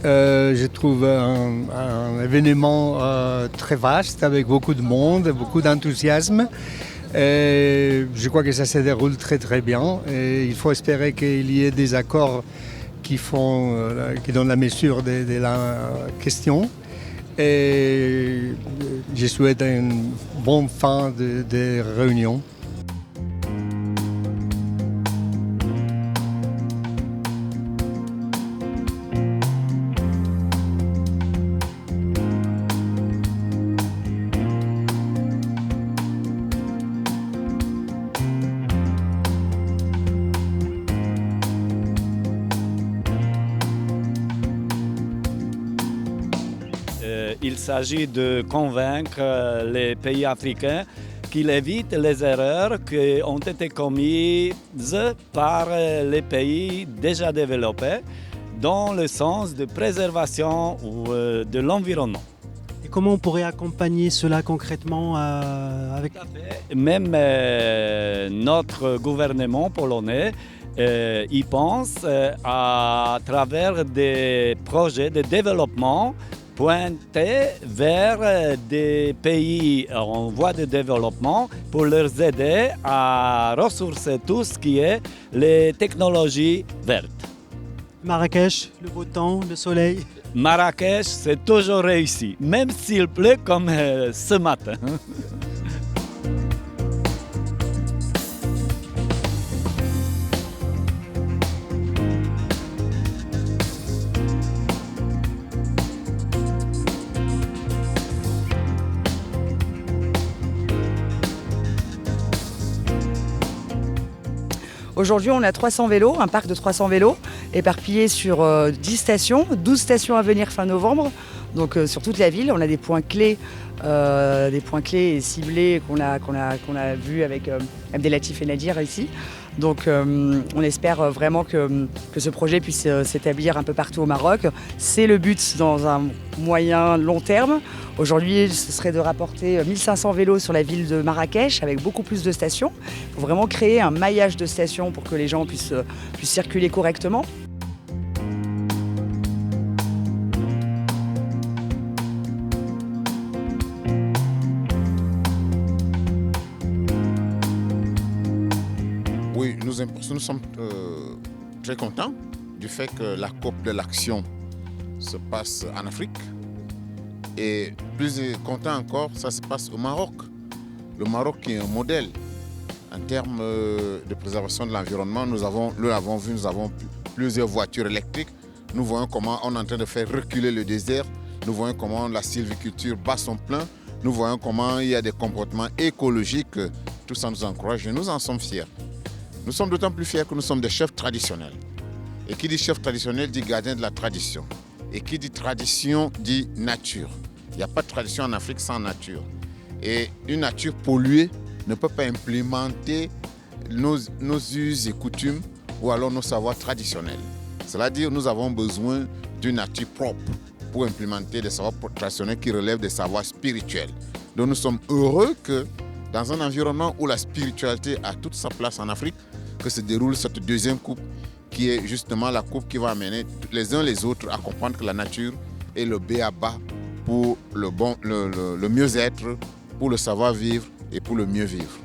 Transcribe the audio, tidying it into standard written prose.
Je trouve un événement très vaste avec beaucoup de monde, beaucoup d'enthousiasme. Et je crois que ça se déroule très très bien et il faut espérer qu'il y ait des accords qui donnent la mesure de la question. Et je souhaite une bonne fin de réunion. Il s'agit de convaincre les pays africains qu'ils évitent les erreurs qui ont été commises par les pays déjà développés dans le sens de préservation de l'environnement. Et comment on pourrait accompagner cela concrètement avec... Même notre gouvernement polonais y pense à travers des projets de développement pointés vers des pays en voie de développement pour leur aider à ressourcer tout ce qui est les technologies vertes. Marrakech, le beau temps, le soleil. Marrakech, c'est toujours réussi, même s'il pleut comme ce matin. Aujourd'hui, on a 300 vélos, un parc de 300 vélos, éparpillés sur 10 stations, 12 stations à venir fin novembre. Donc sur toute la ville, on a des points clés et ciblés qu'on a vus avec Abdelatif et Nadir ici. Donc on espère vraiment que ce projet puisse s'établir un peu partout au Maroc. C'est le but dans un moyen long terme. Aujourd'hui, ce serait de rapporter 1500 vélos sur la ville de Marrakech avec beaucoup plus de stations. Il faut vraiment créer un maillage de stations pour que les gens puissent circuler correctement. Oui, nous sommes très contents du fait que la COP de l'action se passe en Afrique. Et plus content encore, ça se passe au Maroc. Le Maroc qui est un modèle en termes de préservation de l'environnement. Nous avons vu, nous avons plusieurs voitures électriques. Nous voyons comment on est en train de faire reculer le désert. Nous voyons comment la sylviculture bat son plein. Nous voyons comment il y a des comportements écologiques. Tout ça nous encourage et nous en sommes fiers. Nous sommes d'autant plus fiers que nous sommes des chefs traditionnels. Et qui dit chef traditionnel dit gardien de la tradition. Et qui dit tradition dit nature. Il n'y a pas de tradition en Afrique sans nature. Et une nature polluée ne peut pas implémenter nos us et coutumes ou alors nos savoirs traditionnels. Cela dit, nous avons besoin d'une nature propre pour implémenter des savoirs traditionnels qui relèvent des savoirs spirituels. Donc nous sommes heureux que dans un environnement où la spiritualité a toute sa place en Afrique, que se déroule cette deuxième coupe qui est justement la coupe qui va amener les uns les autres à comprendre que la nature est le b.a.-ba pour le mieux-être, pour le savoir-vivre et pour le mieux-vivre.